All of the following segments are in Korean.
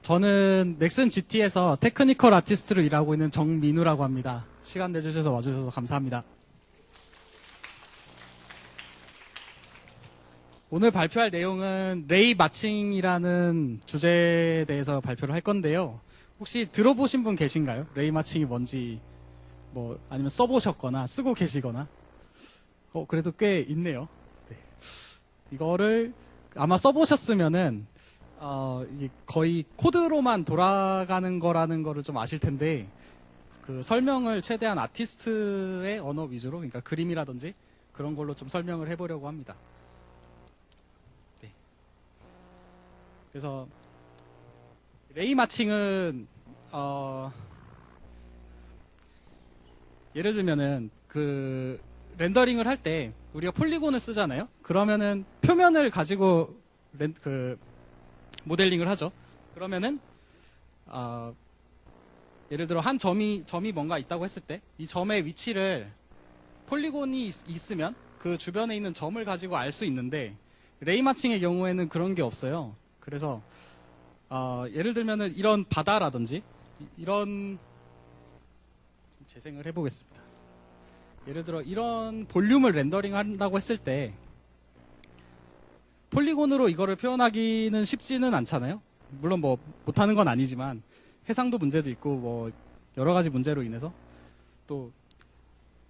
저는 넥슨 GT에서 테크니컬 아티스트로 일하고 있는 정민우라고 합니다. 시간 내주셔서 와주셔서 감사합니다. 오늘 발표할 내용은 레이 마칭이라는 주제에 대해서 발표를 할 건데요. 혹시 들어보신 분 계신가요? 레이 마칭이 뭔지, 아니면 써보셨거나 쓰고 계시거나. 그래도 꽤 있네요. 네. 이거를 아마 써보셨으면은 이게 거의 코드로만 돌아가는 거라는 거를 좀 아실 텐데, 그 설명을 최대한 아티스트의 언어 위주로, 그러니까 그림이라든지 그런 걸로 좀 설명을 해보려고 합니다. 네. 그래서 레이 마칭은 예를 들면은 그 렌더링을 할 때 우리가 폴리곤을 쓰잖아요. 그러면은 표면을 가지고 모델링을 하죠. 그러면은 예를 들어 한 점이 뭔가 있다고 했을 때 이 점의 위치를 폴리곤이 있으면 그 주변에 있는 점을 가지고 알 수 있는데, 레이 마칭의 경우에는 그런 게 없어요. 그래서 예를 들면은 이런 바다라든지 이런, 재생을 해보겠습니다. 예를 들어 이런 볼륨을 렌더링 한다고 했을 때 폴리곤으로 이거를 표현하기는 쉽지는 않잖아요. 물론 못하는 건 아니지만 해상도 문제도 있고 여러 가지 문제로 인해서 또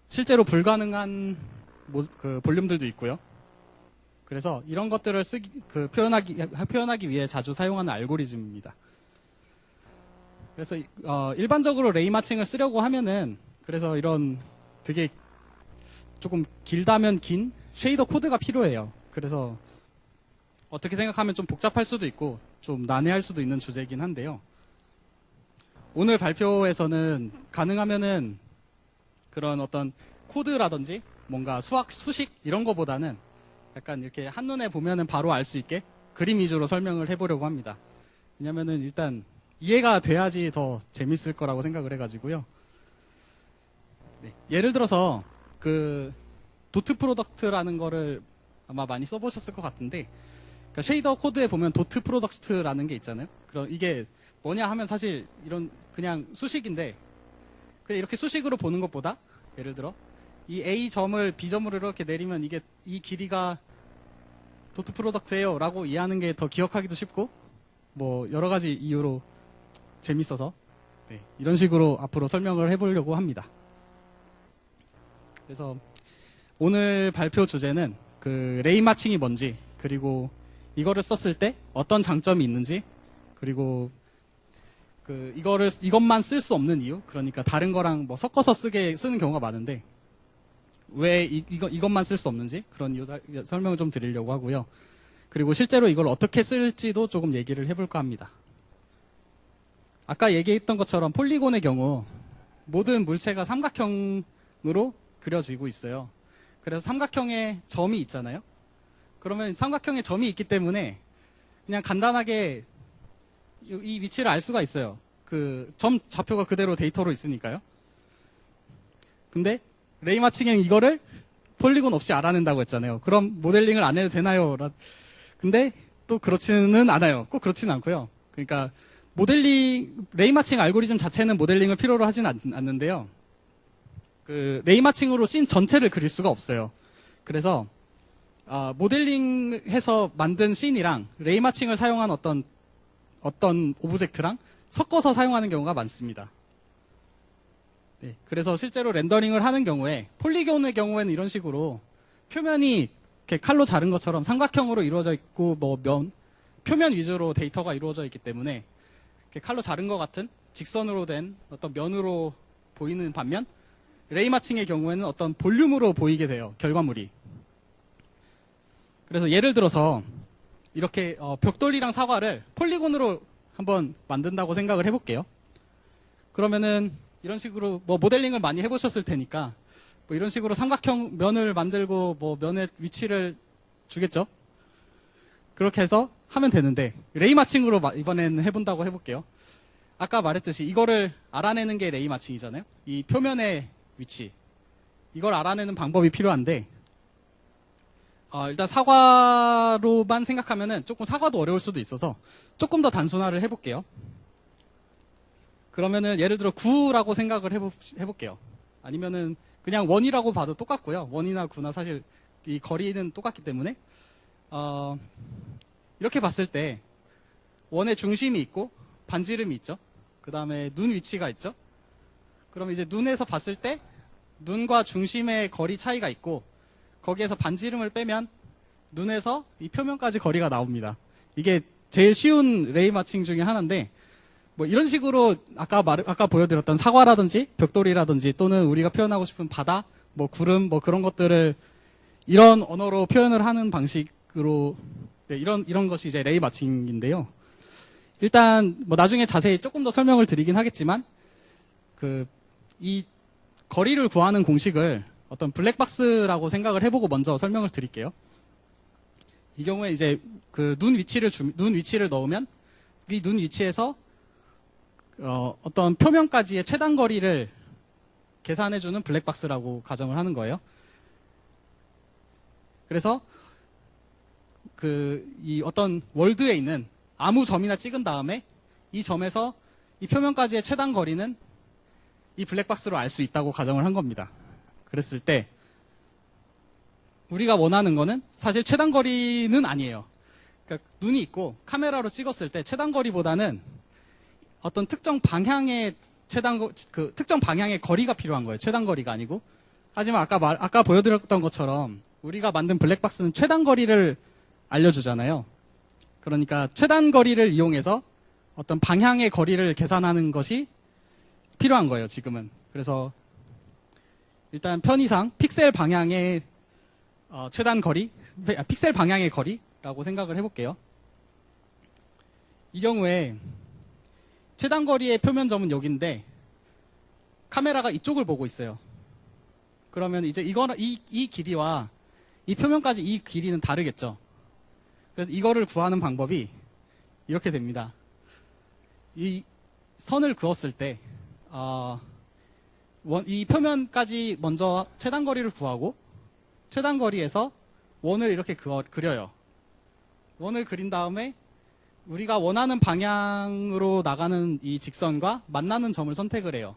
실제로 불가능한 볼륨들도 있고요. 그래서 이런 것들을 표현하기 위해 자주 사용하는 알고리즘입니다. 그래서 일반적으로 레이 마칭을 쓰려고 하면은, 그래서 이런 되게 조금 길다면 긴 쉐이더 코드가 필요해요. 그래서 어떻게 생각하면 좀 복잡할 수도 있고 좀 난해할 수도 있는 주제이긴 한데요. 오늘 발표에서는 가능하면은 그런 어떤 코드라든지 뭔가 수식 이런 거보다는 약간 이렇게 한눈에 보면은 바로 알 수 있게 그림 위주로 설명을 해보려고 합니다. 왜냐면은 일단 이해가 돼야지 더 재밌을 거라고 생각을 해가지고요. 네. 예를 들어서 그 도트 프로덕트라는 거를 아마 많이 써보셨을 것 같은데, 그러니까 쉐이더 코드에 보면 도트 프로덕트라는 게 있잖아요. 그럼 이게 뭐냐 하면 사실 이런 그냥 수식인데, 그냥 이렇게 수식으로 보는 것보다 예를 들어 이 A 점을 B 점으로 이렇게 내리면 이게 이 길이가 도트 프로덕트예요 라고 이해하는 게 더 기억하기도 쉽고 여러 가지 이유로 재밌어서 이런 식으로 앞으로 설명을 해보려고 합니다. 그래서 오늘 발표 주제는 그 레이 마칭이 뭔지, 그리고 이거를 썼을 때 어떤 장점이 있는지, 그리고 이것만 쓸 수 없는 이유, 그러니까 다른 거랑 섞어서 쓰는 경우가 많은데 왜 이것만 쓸 수 없는지 그런 이유 설명을 좀 드리려고 하고요. 그리고 실제로 이걸 어떻게 쓸지도 조금 얘기를 해볼까 합니다. 아까 얘기했던 것처럼 폴리곤의 경우 모든 물체가 삼각형으로 그려지고 있어요. 그래서 삼각형에 점이 있잖아요. 그러면 삼각형에 점이 있기 때문에 그냥 간단하게 이 위치를 알 수가 있어요. 그 점 좌표가 그대로 데이터로 있으니까요. 근데 레이 마칭은 이거를 폴리곤 없이 알아낸다고 했잖아요. 그럼 모델링을 안 해도 되나요? 근데 또 그렇지는 않아요. 꼭 그렇지는 않고요. 그러니까 레이 마칭 알고리즘 자체는 모델링을 필요로 하진 않는데요. 그 레이 마칭으로 씬 전체를 그릴 수가 없어요. 그래서 모델링해서 만든 씬이랑 레이 마칭을 사용한 어떤 오브젝트랑 섞어서 사용하는 경우가 많습니다. 네, 그래서 실제로 렌더링을 하는 경우에 폴리곤의 경우에는 이런 식으로 표면이 이렇게 칼로 자른 것처럼 삼각형으로 이루어져 있고 표면 위주로 데이터가 이루어져 있기 때문에 이렇게 칼로 자른 것 같은 직선으로 된 어떤 면으로 보이는 반면, 레이 마칭의 경우에는 어떤 볼륨으로 보이게 돼요, 결과물이. 그래서 예를 들어서 이렇게 벽돌이랑 사과를 폴리곤으로 한번 만든다고 생각을 해볼게요. 그러면은 이런 식으로 모델링을 많이 해보셨을 테니까 이런 식으로 삼각형 면을 만들고 면의 위치를 주겠죠. 그렇게 해서 하면 되는데, 레이 마칭으로 이번엔 해본다고 해볼게요. 아까 말했듯이 이거를 알아내는 게 레이 마칭이잖아요. 이 표면의 위치, 이걸 알아내는 방법이 필요한데 일단 사과로만 생각하면은 조금 사과도 어려울 수도 있어서 조금 더 단순화를 해볼게요. 그러면은 예를 들어 9라고 생각을 해볼게요. 아니면은 그냥 1이라고 봐도 똑같고요. 1이나 9나 사실 이 거리는 똑같기 때문에 이렇게 봤을 때 원의 중심이 있고 반지름이 있죠. 그 다음에 눈 위치가 있죠. 그럼 이제 눈에서 봤을 때 눈과 중심의 거리 차이가 있고 거기에서 반지름을 빼면 눈에서 이 표면까지 거리가 나옵니다. 이게 제일 쉬운 레이 마칭 중에 하나인데 뭐 이런 식으로 아까 보여드렸던 사과라든지 벽돌이라든지 또는 우리가 표현하고 싶은 바다, 뭐 구름, 뭐 그런 것들을 이런 언어로 표현을 하는 방식으로 네, 이런 것이 이제 레이 마칭인데요. 일단 뭐 나중에 자세히 조금 더 설명을 드리긴 하겠지만 이 거리를 구하는 공식을 어떤 블랙박스라고 생각을 해보고 먼저 설명을 드릴게요. 이 경우에 이제 그 눈 위치를 넣으면 이 눈 위치에서 어떤 표면까지의 최단 거리를 계산해주는 블랙박스라고 가정을 하는 거예요. 그래서 이 어떤 월드에 있는 아무 점이나 찍은 다음에 이 점에서 이 표면까지의 최단 거리는 이 블랙박스로 알 수 있다고 가정을 한 겁니다. 그랬을 때 우리가 원하는 거는 사실 최단 거리는 아니에요. 그러니까 눈이 있고 카메라로 찍었을 때 최단 거리보다는 어떤 특정 방향의 특정 방향의 거리가 필요한 거예요. 최단 거리가 아니고. 하지만 아까 보여드렸던 것처럼 우리가 만든 블랙박스는 최단 거리를 알려주잖아요. 그러니까 최단 거리를 이용해서 어떤 방향의 거리를 계산하는 것이 필요한 거예요, 지금은. 그래서 일단 편의상 픽셀 방향의 최단 거리, 픽셀 방향의 거리라고 생각을 해볼게요. 이 경우에 최단 거리의 표면점은 여기인데 카메라가 이쪽을 보고 있어요. 그러면 이제 이 길이와 이 표면까지 이 길이는 다르겠죠. 그래서 이거를 구하는 방법이 이렇게 됩니다. 이 선을 그었을 때 이 표면까지 먼저 최단 거리를 구하고 최단 거리에서 원을 이렇게 그려요. 원을 그린 다음에 우리가 원하는 방향으로 나가는 이 직선과 만나는 점을 선택을 해요.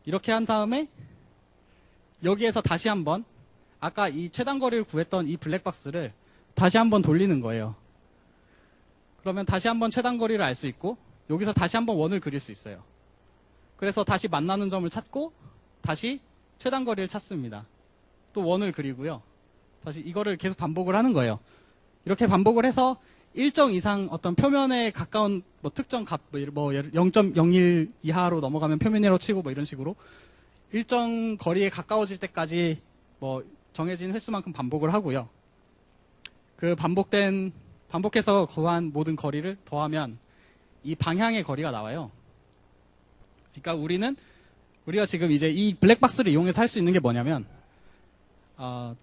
이렇게 한 다음에 여기에서 다시 한번 아까 이 최단 거리를 구했던 이 블랙박스를 다시 한번 돌리는 거예요. 그러면 다시 한번 최단 거리를 알 수 있고 여기서 다시 한번 원을 그릴 수 있어요. 그래서 다시 만나는 점을 찾고 다시 최단 거리를 찾습니다. 또 원을 그리고요. 다시 이거를 계속 반복을 하는 거예요. 이렇게 반복을 해서 일정 이상 어떤 표면에 가까운 뭐 특정 값, 뭐 0.01 이하로 넘어가면 표면이라고 치고 뭐 이런 식으로 일정 거리에 가까워질 때까지 뭐 정해진 횟수만큼 반복을 하고요. 그 반복해서 구한 모든 거리를 더하면 이 방향의 거리가 나와요. 그러니까 우리가 지금 이제 이 블랙박스를 이용해서 할 수 있는 게 뭐냐면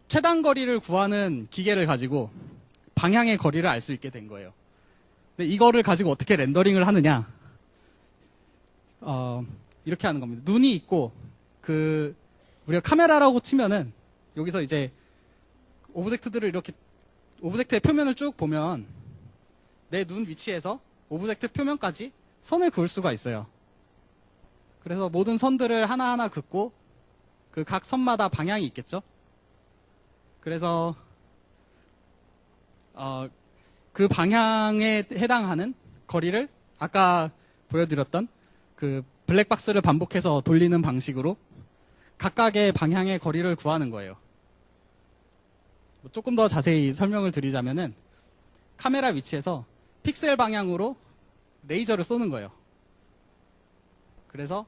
최단 거리를 구하는 기계를 가지고 방향의 거리를 알 수 있게 된 거예요. 근데 이거를 가지고 어떻게 렌더링을 하느냐? 이렇게 하는 겁니다. 눈이 있고 우리가 카메라라고 치면은 여기서 이제 오브젝트의 표면을 쭉 보면 내 눈 위치에서 오브젝트 표면까지 선을 그을 수가 있어요. 그래서 모든 선들을 하나하나 긋고 그 각 선마다 방향이 있겠죠. 그래서 그 방향에 해당하는 거리를 아까 보여드렸던 그 블랙박스를 반복해서 돌리는 방식으로 각각의 방향의 거리를 구하는 거예요. 조금 더 자세히 설명을 드리자면은 카메라 위치에서 픽셀 방향으로 레이저를 쏘는 거예요. 그래서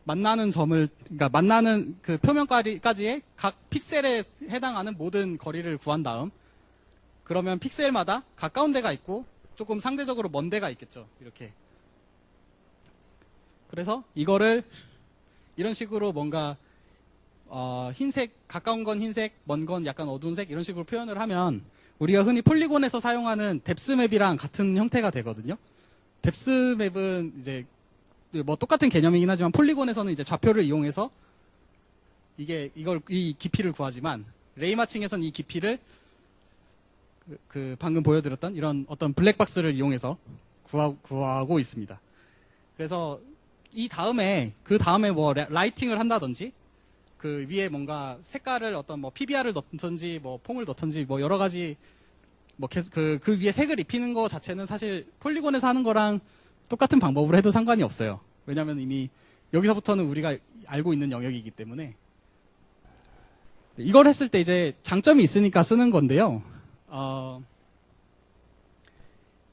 그러니까 만나는 그 표면까지의 각 픽셀에 해당하는 모든 거리를 구한 다음, 그러면 픽셀마다 가까운 데가 있고 조금 상대적으로 먼 데가 있겠죠. 이렇게. 그래서 이거를 이런 식으로 뭔가 흰색, 가까운 건 흰색, 먼 건 약간 어두운 색 이런 식으로 표현을 하면 우리가 흔히 폴리곤에서 사용하는 뎁스맵이랑 같은 형태가 되거든요. 뎁스맵은 이제 뭐 똑같은 개념이긴 하지만 폴리곤에서는 이제 좌표를 이용해서 이 깊이를 구하지만 레이 마칭에서는 이 깊이를 방금 보여드렸던 이런 어떤 블랙박스를 이용해서 구하고 있습니다. 그래서 그 다음에 뭐 라이팅을 한다든지 그 위에 뭔가 색깔을 어떤 뭐 PBR을 넣든지 뭐 퐁을 넣든지 뭐 여러 가지 뭐 그 위에 색을 입히는 거 자체는 사실 폴리곤에서 하는 거랑 똑같은 방법으로 해도 상관이 없어요. 왜냐하면 이미 여기서부터는 우리가 알고 있는 영역이기 때문에. 이걸 했을 때 이제 장점이 있으니까 쓰는 건데요.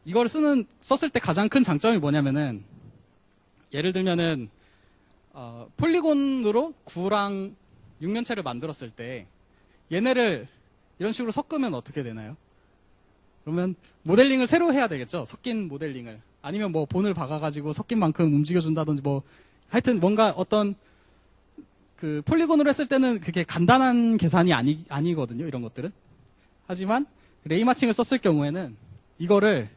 이걸 썼을 때 가장 큰 장점이 뭐냐면은, 예를 들면은, 폴리곤으로 구랑 육면체를 만들었을 때, 얘네를 이런 식으로 섞으면 어떻게 되나요? 그러면 모델링을 새로 해야 되겠죠? 섞인 모델링을. 아니면 뭐 본을 박아가지고 섞인 만큼 움직여준다든지 뭐, 하여튼 뭔가 어떤 그 폴리곤으로 했을 때는 그게 간단한 계산이 아니거든요. 이런 것들은. 하지만 레이 마칭을 썼을 경우에는 이거를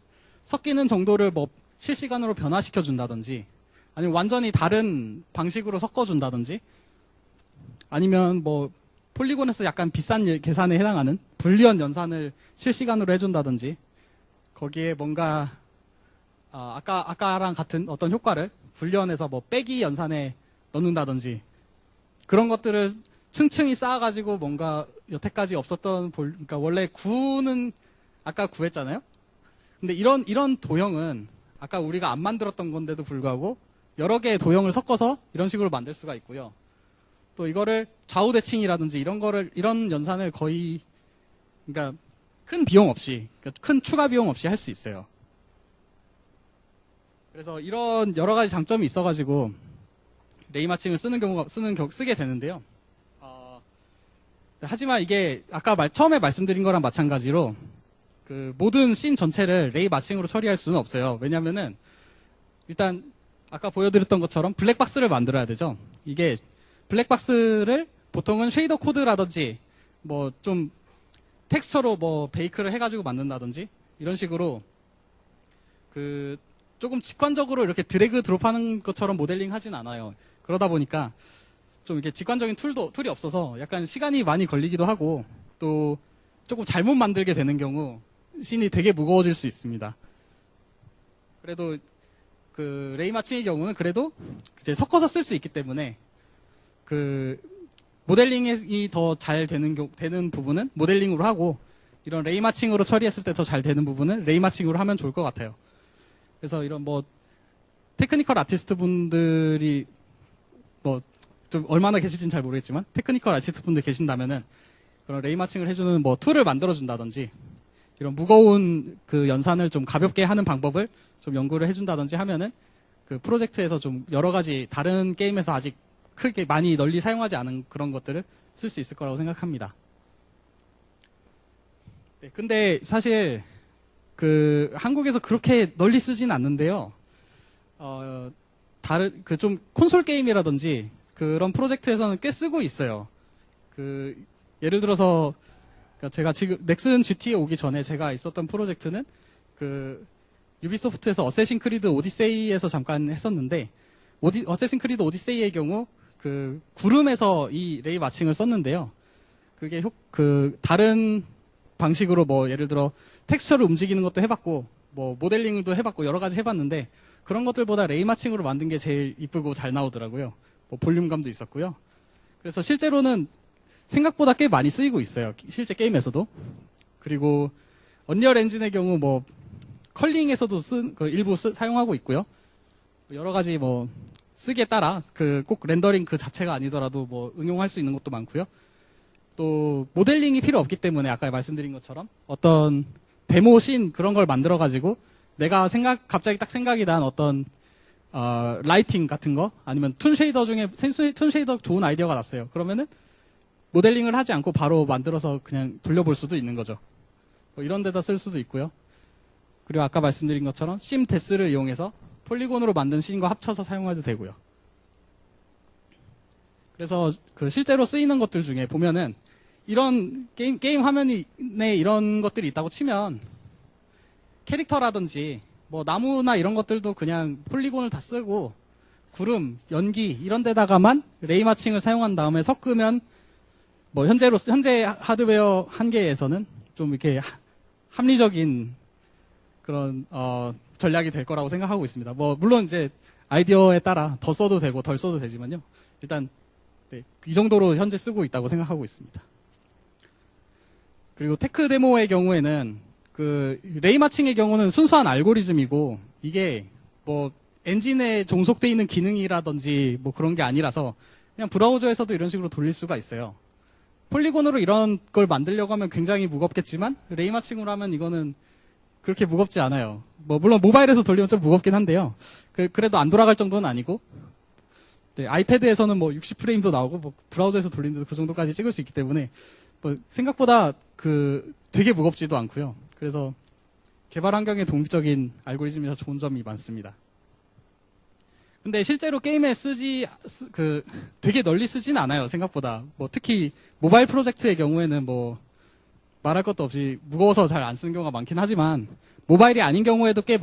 섞이는 정도를 뭐 실시간으로 변화시켜 준다든지 아니면 완전히 다른 방식으로 섞어 준다든지 아니면 뭐 폴리곤에서 약간 비싼 계산에 해당하는 불리언 연산을 실시간으로 해준다든지 거기에 뭔가 아까랑 같은 어떤 효과를 불리언에서 뭐 빼기 연산에 넣는다든지 그런 것들을 층층이 쌓아가지고 뭔가 여태까지 없었던 그러니까 원래 구는 아까 구했잖아요. 근데 이런 도형은 아까 우리가 안 만들었던 건데도 불구하고 여러 개의 도형을 섞어서 이런 식으로 만들 수가 있고요. 또 이거를 좌우 대칭이라든지 이런 연산을 거의 그러니까 큰 비용 없이 그러니까 큰 추가 비용 없이 할 수 있어요. 그래서 이런 여러 가지 장점이 있어가지고 레이 마칭을 쓰게 되는데요. 하지만 이게 아까 처음에 말씀드린 거랑 마찬가지로 그 모든 씬 전체를 레이 마칭으로 처리할 수는 없어요. 왜냐면은 일단 아까 보여드렸던 것처럼 블랙박스를 만들어야 되죠. 이게 블랙박스를 보통은 쉐이더 코드라든지 뭐 좀 텍스처로 뭐 베이크를 해가지고 만든다든지 이런 식으로 그 조금 직관적으로 이렇게 드래그 드롭하는 것처럼 모델링 하진 않아요. 그러다 보니까 좀 이렇게 직관적인 툴이 없어서 약간 시간이 많이 걸리기도 하고 또 조금 잘못 만들게 되는 경우 씬이 되게 무거워질 수 있습니다. 그래도 그 레이 마칭의 경우는 그래도 이제 섞어서 쓸 수 있기 때문에 그 모델링이 더 잘 되는 부분은 모델링으로 하고 이런 레이 마칭으로 처리했을 때 더 잘 되는 부분은 레이 마칭으로 하면 좋을 것 같아요. 그래서 이런 뭐 테크니컬 아티스트 분들이 뭐 좀 얼마나 계실지는 잘 모르겠지만 테크니컬 아티스트 분들 계신다면은 그런 레이 마칭을 해주는 뭐 툴을 만들어 준다든지 이런 무거운 그 연산을 좀 가볍게 하는 방법을 좀 연구를 해준다든지 하면은 그 프로젝트에서 좀 여러 가지 다른 게임에서 아직 크게 많이 널리 사용하지 않은 그런 것들을 쓸 수 있을 거라고 생각합니다. 네, 근데 사실 그 한국에서 그렇게 널리 쓰진 않는데요. 그 좀 콘솔 게임이라든지 그런 프로젝트에서는 꽤 쓰고 있어요. 그 예를 들어서 제가 지금 넥슨 GT에 오기 전에 제가 있었던 프로젝트는 그 유비소프트에서 어쌔신 크리드 오디세이에서 잠깐 했었는데 어쌔신 크리드 오디세이의 경우 그 구름에서 이 레이 마칭을 썼는데요. 그게 그 다른 방식으로 뭐 예를 들어 텍스처를 움직이는 것도 해봤고 뭐 모델링도 해봤고 여러 가지 해봤는데 그런 것들보다 레이 마칭으로 만든 게 제일 이쁘고 잘 나오더라고요. 뭐 볼륨감도 있었고요. 그래서 실제로는 생각보다 꽤 많이 쓰이고 있어요. 실제 게임에서도. 그리고 언리얼 엔진의 경우 뭐 컬링에서도 일부 사용하고 있고요. 여러 가지 뭐 쓰기에 따라 그 꼭 렌더링 그 자체가 아니더라도 뭐 응용할 수 있는 것도 많고요. 또 모델링이 필요 없기 때문에 아까 말씀드린 것처럼 어떤 데모 씬 그런 걸 만들어 가지고 내가 갑자기 딱 생각이 난 어떤 라이팅 같은 거 아니면 툰 쉐이더 중에 툰 쉐이더 좋은 아이디어가 났어요. 그러면은 모델링을 하지 않고 바로 만들어서 그냥 돌려볼 수도 있는 거죠. 뭐 이런 데다 쓸 수도 있고요. 그리고 아까 말씀드린 것처럼 심 뎁스를 이용해서 폴리곤으로 만든 씬과 합쳐서 사용해도 되고요. 그래서 그 실제로 쓰이는 것들 중에 보면은 이런 게임 화면에 이런 것들이 있다고 치면 캐릭터라든지 뭐 나무나 이런 것들도 그냥 폴리곤을 다 쓰고 구름, 연기 이런 데다가만 레이 마칭을 사용한 다음에 섞으면 뭐 현재 하드웨어 한계에서는 좀 이렇게 합리적인 그런 전략이 될 거라고 생각하고 있습니다. 뭐 물론 이제 아이디어에 따라 더 써도 되고 덜 써도 되지만요. 일단 네, 이 정도로 현재 쓰고 있다고 생각하고 있습니다. 그리고 테크 데모의 경우에는 그 레이 마칭의 경우는 순수한 알고리즘이고 이게 뭐 엔진에 종속되어 있는 기능이라든지 뭐 그런 게 아니라서 그냥 브라우저에서도 이런 식으로 돌릴 수가 있어요. 폴리곤으로 이런 걸 만들려고 하면 굉장히 무겁겠지만 레이 마칭으로 하면 이거는 그렇게 무겁지 않아요. 뭐 물론 모바일에서 돌리면 좀 무겁긴 한데요. 그래도 안 돌아갈 정도는 아니고 네, 아이패드에서는 뭐 60프레임도 나오고 뭐 브라우저에서 돌리는데도 그 정도까지 찍을 수 있기 때문에 뭐 생각보다 되게 무겁지도 않고요. 그래서 개발 환경에 독립적인 알고리즘이라서 좋은 점이 많습니다. 근데 실제로 게임에 되게 널리 쓰진 않아요, 생각보다. 뭐 특히 모바일 프로젝트의 경우에는 뭐 말할 것도 없이 무거워서 잘 안 쓰는 경우가 많긴 하지만 모바일이 아닌 경우에도 꽤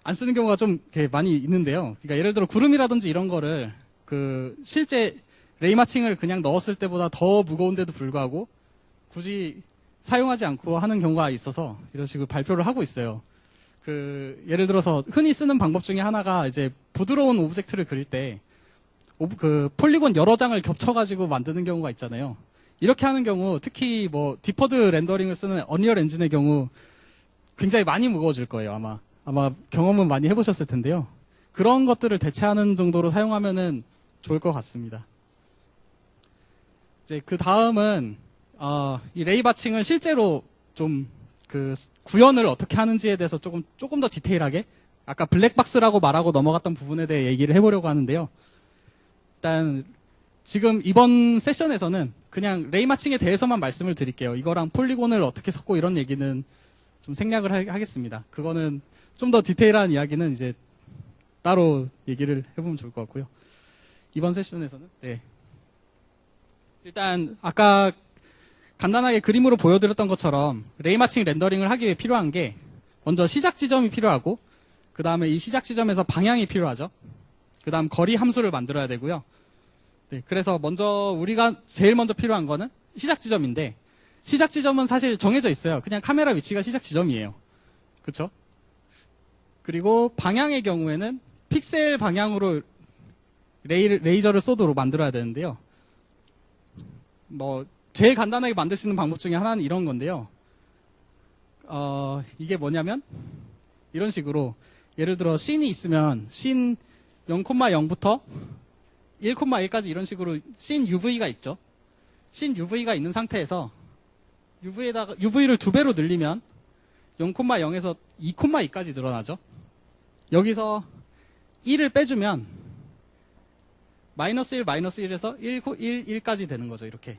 안 쓰는 경우가 좀 많이 있는데요. 그러니까 예를 들어 구름이라든지 이런 거를 실제 레이 마칭을 그냥 넣었을 때보다 더 무거운데도 불구하고 굳이 사용하지 않고 하는 경우가 있어서 이런 식으로 발표를 하고 있어요. 예를 들어서 흔히 쓰는 방법 중에 하나가 이제 부드러운 오브젝트를 그릴 때 폴리곤 여러 장을 겹쳐가지고 만드는 경우가 있잖아요. 이렇게 하는 경우 특히 뭐 디퍼드 렌더링을 쓰는 언리얼 엔진의 경우 굉장히 많이 무거워질 거예요. 아마 경험은 많이 해보셨을 텐데요. 그런 것들을 대체하는 정도로 사용하면은 좋을 것 같습니다. 이제 그 다음은 이 레이 마칭을 실제로 좀 구현을 어떻게 하는지에 대해서 조금 더 디테일하게 아까 블랙박스라고 말하고 넘어갔던 부분에 대해 얘기를 해보려고 하는데요. 일단 지금 이번 세션에서는 그냥 레이 마칭에 대해서만 말씀을 드릴게요. 이거랑 폴리곤을 어떻게 섞고 이런 얘기는 좀 생략을 하겠습니다. 그거는 좀 더 디테일한 이야기는 이제 따로 얘기를 해보면 좋을 것 같고요. 이번 세션에서는 네. 일단 아까 간단하게 그림으로 보여드렸던 것처럼 레이 마칭 렌더링을 하기 위해 필요한 게 먼저 시작 지점이 필요하고 그 다음에 이 시작 지점에서 방향이 필요하죠. 그 다음 거리 함수를 만들어야 되고요. 네, 그래서 우리가 제일 먼저 필요한 거는 시작 지점인데 시작 지점은 사실 정해져 있어요. 그냥 카메라 위치가 시작 지점이에요. 그렇죠? 그리고 방향의 경우에는 픽셀 방향으로 레이저를 쏘도록 만들어야 되는데요. 뭐 제일 간단하게 만들 수 있는 방법 중에 하나는 이런 건데요. 이게 뭐냐면 이런 식으로 예를 들어 씬이 있으면 씬 0,0부터 1,1까지 이런 식으로 씬 UV가 있죠. 씬 UV가 있는 상태에서 UV를 2배로 늘리면 0,0에서 2,2까지 늘어나죠. 여기서 1을 빼주면 -1, -1에서 1, 1까지 되는 거죠. 이렇게.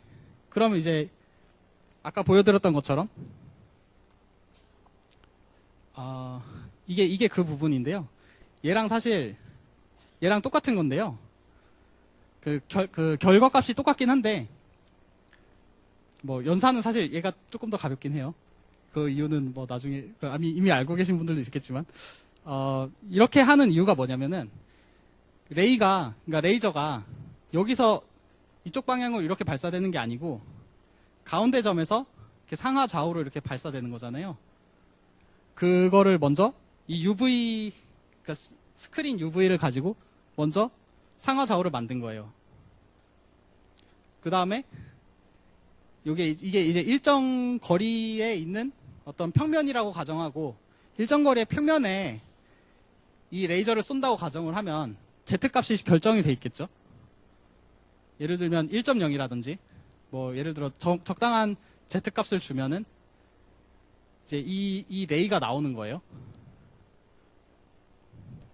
그러면 이제 아까 보여드렸던 것처럼 이게 그 부분인데요. 얘랑 똑같은 건데요. 결과값이 똑같긴 한데 뭐 연산은 사실 얘가 조금 더 가볍긴 해요. 그 이유는 뭐 나중에 이미 알고 계신 분들도 있겠지만 이렇게 하는 이유가 뭐냐면은 그러니까 레이저가 여기서 이쪽 방향으로 이렇게 발사되는 게 아니고 가운데 점에서 이렇게 상하 좌우로 이렇게 발사되는 거잖아요. 그거를 먼저 이 그러니까 스크린 UV를 가지고 먼저 상하 좌우를 만든 거예요. 그 다음에 이게 이제 일정 거리에 있는 어떤 평면이라고 가정하고 일정 거리의 평면에 이 레이저를 쏜다고 가정을 하면 Z값이 결정이 돼 있겠죠. 예를 들면 1.0이라든지 뭐 예를 들어 적당한 Z값을 주면은 이제 이 레이가 나오는 거예요.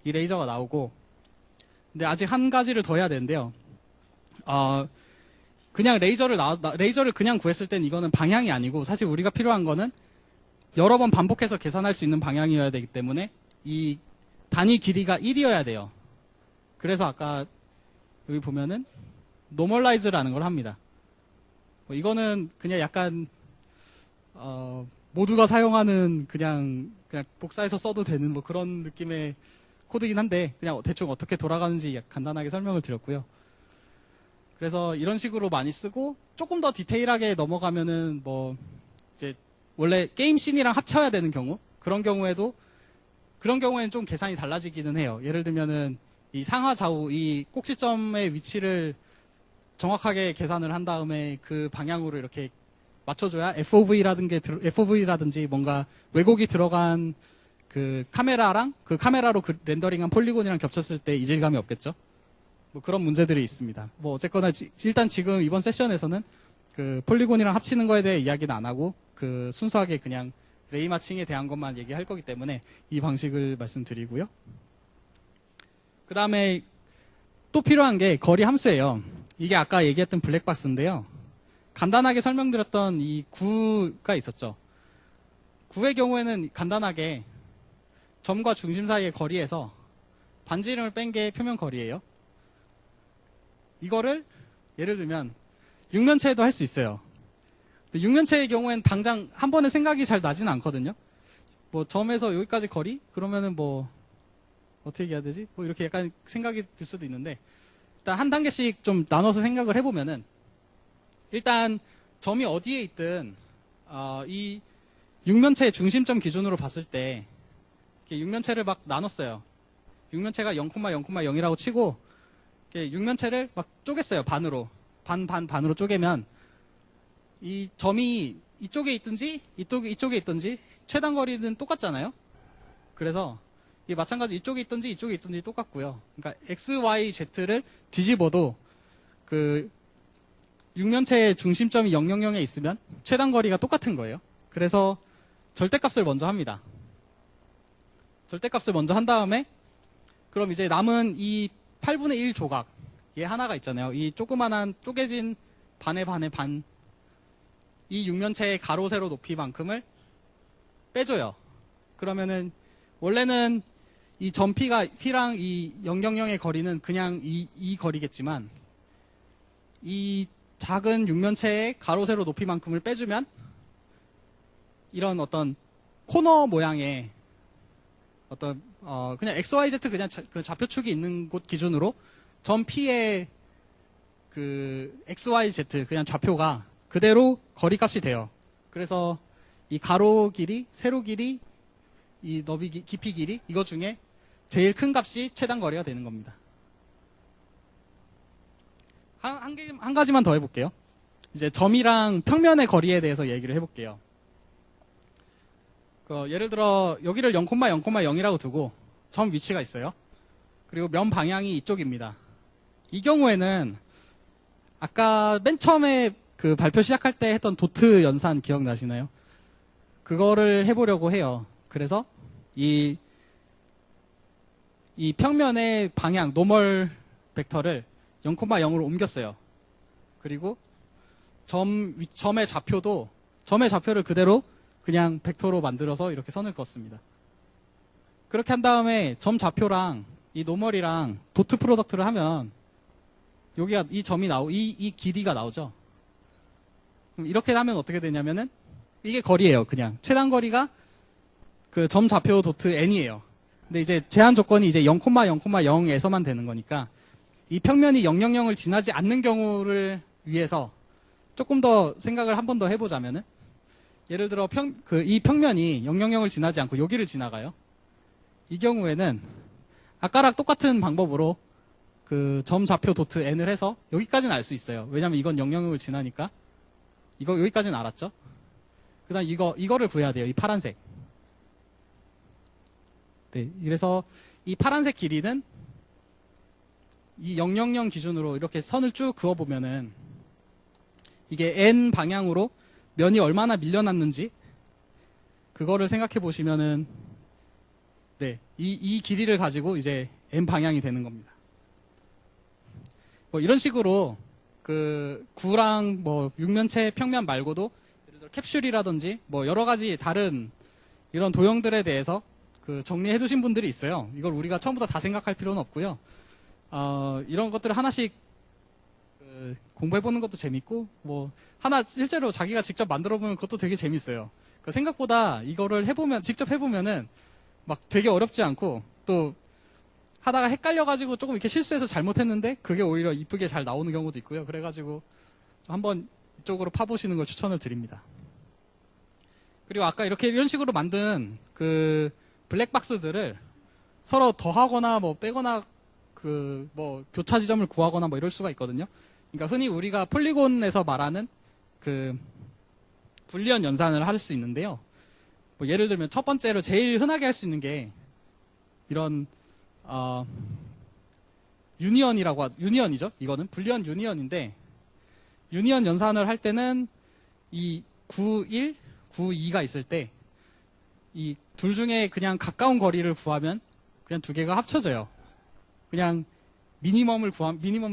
이 레이저가 나오고 근데 아직 한 가지를 더 해야 되는데요. 그냥 레이저를 그냥 구했을 땐 이거는 방향이 아니고 사실 우리가 필요한 거는 여러 번 반복해서 계산할 수 있는 방향이어야 되기 때문에 이 단위 길이가 1이어야 돼요. 그래서 아까 여기 보면은 노멀라이즈라는 걸 합니다. 이거는 그냥 약간 모두가 사용하는 그냥 복사해서 써도 되는 뭐 그런 느낌의 코드긴 한데 그냥 대충 어떻게 돌아가는지 간단하게 설명을 드렸고요. 그래서 이런 식으로 많이 쓰고 조금 더 디테일하게 넘어가면은 뭐 이제 원래 게임 씬이랑 합쳐야 되는 경우 그런 경우에는 좀 계산이 달라지기는 해요. 예를 들면은 이 상하 좌우 이 꼭지점의 위치를 정확하게 계산을 한 다음에 그 방향으로 이렇게 맞춰줘야 FOV라든지 뭔가 왜곡이 들어간 그 카메라랑 그 카메라로 그 렌더링한 폴리곤이랑 겹쳤을 때 이질감이 없겠죠. 뭐 그런 문제들이 있습니다. 뭐 어쨌거나 일단 지금 이번 세션에서는 그 폴리곤이랑 합치는 거에 대해 이야기는 안 하고 그 순수하게 그냥 레이 마칭에 대한 것만 얘기할 거기 때문에 이 방식을 말씀드리고요. 그 다음에 또 필요한 게 거리 함수예요. 이게 아까 얘기했던 블랙박스인데요. 간단하게 설명드렸던 이 구가 있었죠. 구의 경우에는 간단하게 점과 중심 사이의 거리에서 반지름을 뺀 게 표면 거리예요. 이거를 예를 들면 육면체에도 할 수 있어요. 육면체의 경우에는 당장 한 번에 생각이 잘 나지는 않거든요. 뭐 점에서 여기까지 거리? 그러면은 뭐 어떻게 해야 되지? 뭐 이렇게 약간 생각이 들 수도 있는데 일단 한 단계씩 좀 나눠서 생각을 해보면은 일단 점이 어디에 있든 이 육면체의 중심점 기준으로 봤을 때 이렇게 육면체를 막 나눴어요. 육면체가 0,0,0이라고 치고 이렇게 육면체를 막 쪼갰어요. 반으로. 반으로 쪼개면 이 점이 이쪽에 있든지 이쪽에 있든지 최단 거리는 똑같잖아요. 그래서 이게 마찬가지 이쪽에 있든지 똑같고요. 그러니까 x, y, z를 뒤집어도 그 육면체의 중심점이 0,0,0에 있으면 최단 거리가 똑같은 거예요. 그래서 절대값을 먼저 합니다. 절대값을 먼저 한 다음에 그럼 이제 남은 이 8분의 1 조각 얘 하나가 있잖아요. 이 조그만한 쪼개진 반의 반 이 육면체의 가로 세로 높이만큼을 빼줘요. 그러면은 원래는 이 점 P랑 이 0,0,0의 거리는 그냥 이 거리겠지만 이 작은 육면체의 가로 세로 높이만큼을 빼주면 이런 어떤 코너 모양의 어떤 그냥 XYZ 그냥 그 좌표축이 있는 곳 기준으로 점 P의 그 XYZ 그냥 좌표가 그대로 거리값이 돼요. 그래서 이 가로 길이, 세로 길이, 이 너비 깊이 길이 이거 중에 제일 큰 값이 최단 거리가 되는 겁니다. 한 가지만 더 해볼게요. 이제 점이랑 평면의 거리에 대해서 얘기를 해볼게요. 예를 들어 여기를 0,0,0이라고 두고 점 위치가 있어요. 그리고 면 방향이 이쪽입니다. 이 경우에는 아까 맨 처음에 그 발표 시작할 때 했던 도트 연산 기억나시나요? 그거를 해보려고 해요. 그래서 이 평면의 방향, 노멀 벡터를 0,0으로 옮겼어요. 그리고 점의 좌표를 그대로 그냥 벡터로 만들어서 이렇게 선을 그었습니다. 그렇게 한 다음에 점 좌표랑 이 노멀이랑 도트 프로덕트를 하면 여기가 이 점이 이 길이가 나오죠. 그럼 이렇게 하면 어떻게 되냐면은 이게 거리예요. 그냥 최단 거리가 그 점 좌표 도트 n이에요. 근데 이제 제한 조건이 이제 0,0,0에서만 되는 거니까 이 평면이 0,0,0을 지나지 않는 경우를 위해서 조금 더 생각을 한 번 더 해보자면은 예를 들어 이 평면이 0,0,0을 지나지 않고 여기를 지나가요. 이 경우에는 아까랑 똑같은 방법으로 그 점 좌표 도트 n을 해서 여기까지는 알 수 있어요. 왜냐면 이건 0,0을 지나니까 여기까지는 알았죠. 그 다음 이거를 구해야 돼요. 이 파란색. 네. 그래서 이 파란색 길이는 이 0,0,0 기준으로 이렇게 선을 쭉 그어보면은 이게 n 방향으로 면이 얼마나 밀려났는지 그거를 생각해 보시면은 네. 이 길이를 가지고 이제 n 방향이 되는 겁니다. 뭐 이런 식으로 그 구랑 뭐 육면체 평면 말고도 예를 들어 캡슐이라든지 뭐 여러 가지 다른 이런 도형들에 대해서 그 정리해 두신 분들이 있어요. 이걸 우리가 처음부터 다 생각할 필요는 없고요. 이런 것들을 하나씩 공부해 보는 것도 재밌고 뭐 하나 실제로 자기가 직접 만들어 보면 그것도 되게 재밌어요. 생각보다 이거를 직접 해보면은 막 되게 어렵지 않고 또 하다가 헷갈려가지고 조금 이렇게 실수해서 잘못했는데 그게 오히려 이쁘게 잘 나오는 경우도 있고요. 그래가지고 한번 이쪽으로 파보시는 걸 추천을 드립니다. 그리고 아까 이런 식으로 만든 그 블랙박스들을 서로 더하거나 뭐 빼거나 그 뭐 교차 지점을 구하거나 뭐 이럴 수가 있거든요. 그러니까 흔히 우리가 폴리곤에서 말하는 그 불리언 연산을 할 수 있는데요. 뭐 예를 들면 첫 번째로 제일 흔하게 할 수 있는 게 이런 유니언이죠. 이거는 불리언 유니언인데 유니언 연산을 할 때는 이 91, 92가 있을 때 이 둘 중에 그냥 가까운 거리를 구하면 그냥 두 개가 합쳐져요. 그냥 미니멈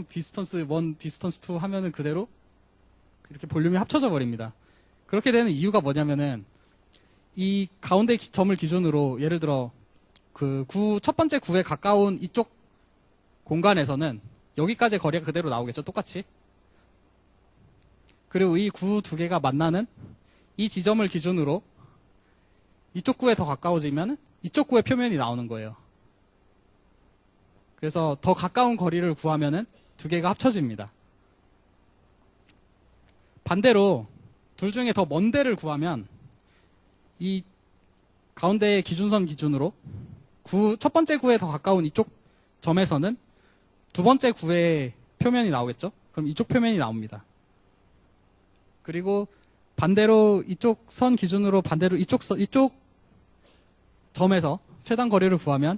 디스턴스 1, 디스턴스 2 하면은 그대로 이렇게 볼륨이 합쳐져 버립니다. 그렇게 되는 이유가 뭐냐면은 이 가운데 점을 기준으로 예를 들어 그 첫 번째 구에 가까운 이쪽 공간에서는 여기까지의 거리가 그대로 나오겠죠. 똑같이. 그리고 이 구 두 개가 만나는 이 지점을 기준으로 이쪽 구에 더 가까워지면 이쪽 구의 표면이 나오는 거예요. 그래서 더 가까운 거리를 구하면은 두 개가 합쳐집니다. 반대로 둘 중에 더 먼 데를 구하면 이 가운데의 기준선 기준으로 첫 번째 구에 더 가까운 이쪽 점에서는 두 번째 구의 표면이 나오겠죠? 그럼 이쪽 표면이 나옵니다. 그리고 반대로 이쪽 선 기준으로 반대로 이쪽 점에서 최단 거리를 구하면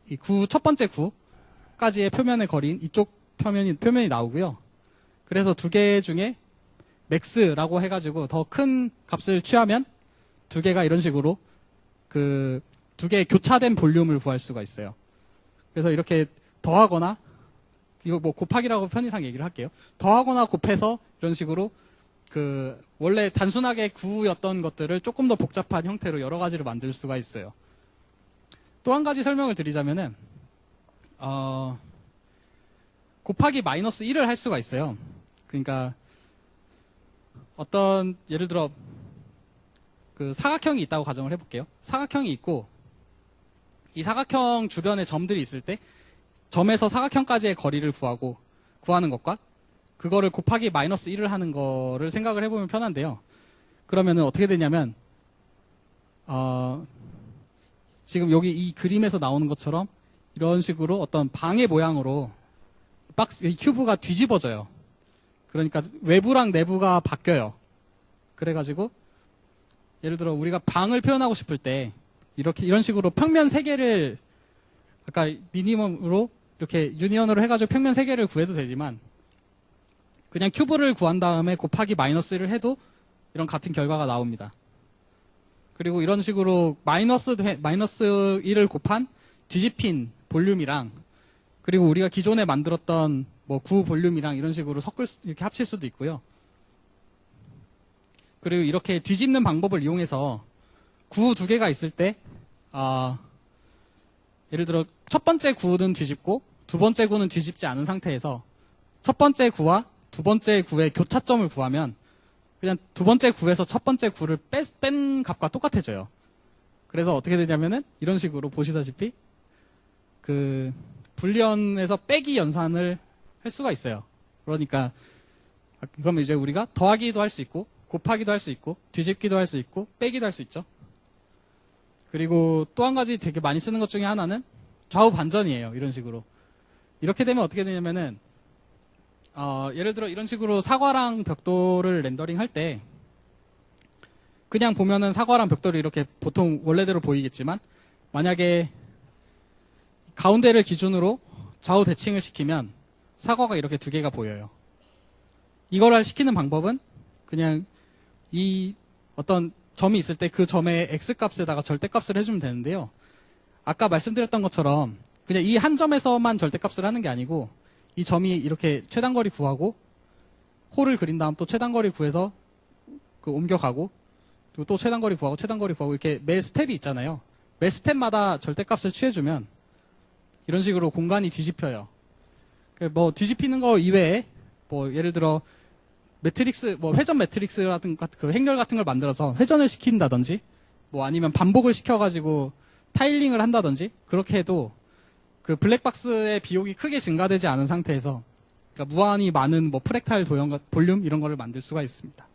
이 첫 번째 구까지의 표면의 거리인 이쪽 표면이 나오고요. 그래서 두 개 중에 맥스라고 해가지고 더 큰 값을 취하면 두 개가 이런 식으로 그 두 개의 교차된 볼륨을 구할 수가 있어요. 그래서 이렇게 더하거나 이거 뭐 곱하기라고 편의상 얘기를 할게요. 더하거나 곱해서 이런 식으로 그 원래 단순하게 구였던 것들을 조금 더 복잡한 형태로 여러 가지를 만들 수가 있어요. 또 한 가지 설명을 드리자면은 곱하기 마이너스 1을 할 수가 있어요. 그러니까 어떤 예를 들어 그 사각형이 있다고 가정을 해볼게요. 사각형이 있고 이 사각형 주변에 점들이 있을 때 점에서 사각형까지의 거리를 구하는 것과 그거를 곱하기 마이너스 1을 하는 거를 생각을 해보면 편한데요. 그러면은 어떻게 되냐면 지금 여기 이 그림에서 나오는 것처럼 이런 식으로 어떤 방의 모양으로 이 큐브가 뒤집어져요. 그러니까 외부랑 내부가 바뀌어요. 그래가지고 예를 들어 우리가 방을 표현하고 싶을 때 이런 식으로 평면 3개를 아까 미니멈으로 이렇게 유니언으로 해가지고 평면 3개를 구해도 되지만 그냥 큐브를 구한 다음에 곱하기 마이너스 1을 해도 이런 같은 결과가 나옵니다. 그리고 이런 식으로 마이너스 1을 곱한 뒤집힌 볼륨이랑 그리고 우리가 기존에 만들었던 뭐 구 볼륨이랑 이런 식으로 이렇게 합칠 수도 있고요. 그리고 이렇게 뒤집는 방법을 이용해서 구 두 개가 있을 때 예를 들어 첫 번째 구는 뒤집고 두 번째 구는 뒤집지 않은 상태에서 첫 번째 구와 두 번째 구의 교차점을 구하면 그냥 두 번째 구에서 첫 번째 구를 뺀 값과 똑같아져요. 그래서 어떻게 되냐면은 이런 식으로 보시다시피 그 불리언에서 빼기 연산을 할 수가 있어요. 그러니까 그러면 이제 우리가 더하기도 할 수 있고 곱하기도 할 수 있고 뒤집기도 할 수 있고 빼기도 할 수 있죠. 그리고 또 한 가지 되게 많이 쓰는 것 중에 하나는 좌우 반전이에요. 이런 식으로. 이렇게 되면 어떻게 되냐면은 예를 들어 이런 식으로 사과랑 벽돌을 렌더링 할 때 그냥 보면은 사과랑 벽돌이 이렇게 보통 원래대로 보이겠지만 만약에 가운데를 기준으로 좌우 대칭을 시키면 사과가 이렇게 두 개가 보여요. 이거를 시키는 방법은 그냥 이 어떤 점이 있을 때 그 점의 x값에다가 절대값을 해주면 되는데요. 아까 말씀드렸던 것처럼 그냥 이 한 점에서만 절대값을 하는 게 아니고 이 점이 이렇게 최단거리 구하고 홀을 그린 다음 또 최단거리 구해서 그 옮겨가고 그리고 또 최단거리 구하고 이렇게 매 스텝이 있잖아요. 매 스텝마다 절대값을 취해주면 이런 식으로 공간이 뒤집혀요. 뭐 뒤집히는 거 이외에 뭐 예를 들어 매트릭스 뭐 회전 매트릭스 같은 그 행렬 같은 걸 만들어서 회전을 시킨다든지 뭐 아니면 반복을 시켜가지고 타일링을 한다든지 그렇게 해도 그 블랙박스의 비용이 크게 증가되지 않은 상태에서 그러니까 무한히 많은 뭐 프랙탈 도형, 볼륨 이런 거를 만들 수가 있습니다.